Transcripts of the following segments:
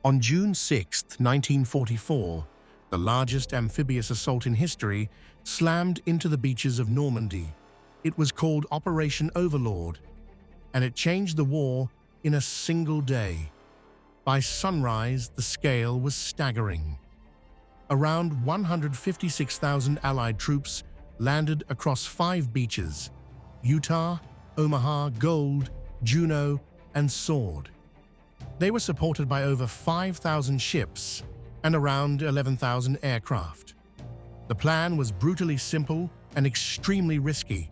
On June 6, 1944, the largest amphibious assault in history slammed into the beaches of Normandy. It was called Operation Overlord, and it changed the war in a single day. By sunrise, the scale was staggering. Around 156,000 Allied troops landed across 5 beaches: Utah, Omaha, Gold, Juno, and Sword. They were supported by over 5,000 ships and around 11,000 aircraft. The plan was brutally simple and extremely risky: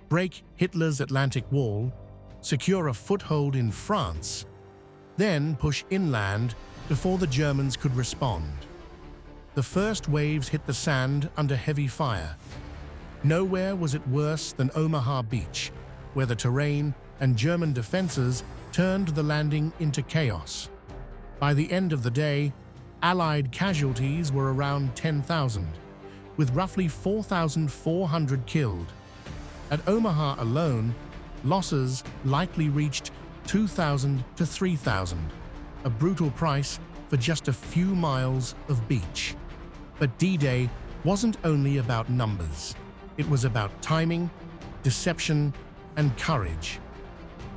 break Hitler's Atlantic Wall, secure a foothold in France, then push inland before the Germans could respond. The first waves hit the sand under heavy fire. Nowhere was it worse than Omaha Beach, where the terrain and German defenses turned the landing into chaos. By the end of the day, Allied casualties were around 10,000, with roughly 4,400 killed. At Omaha alone, losses likely reached 2,000 to 3,000, a brutal price for just a few miles of beach. But D-Day wasn't only about numbers. It was about timing, deception, and courage.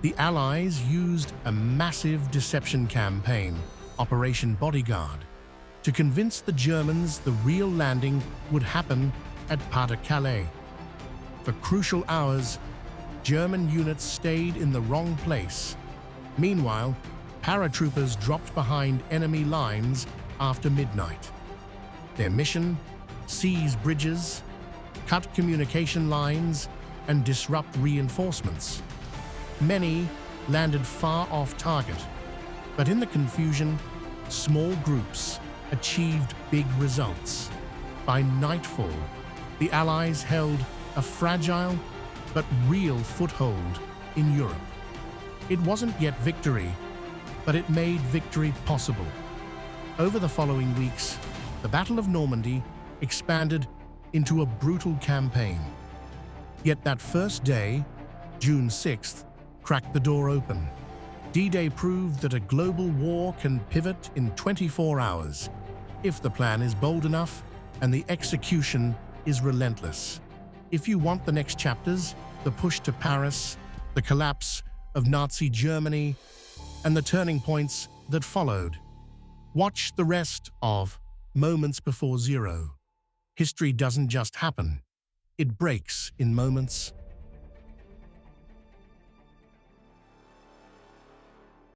The Allies used a massive deception campaign, Operation Bodyguard, to convince the Germans the real landing would happen at Pas-de-Calais. For crucial hours, German units stayed in the wrong place. Meanwhile, paratroopers dropped behind enemy lines after midnight. Their mission: seize bridges, cut communication lines, and disrupt reinforcements. Many landed far off target, but in the confusion, small groups achieved big results. By nightfall, the Allies held a fragile but real foothold in Europe. It wasn't yet victory, but it made victory possible. Over the following weeks, the Battle of Normandy expanded into a brutal campaign. Yet that first day, June 6th, cracked the door open. D-Day proved that a global war can pivot in 24 hours, if the plan is bold enough and the execution is relentless. If you want the next chapters, the push to Paris, the collapse of Nazi Germany, and the turning points that followed, watch the rest of Moments Before Zero. History doesn't just happen. It breaks in moments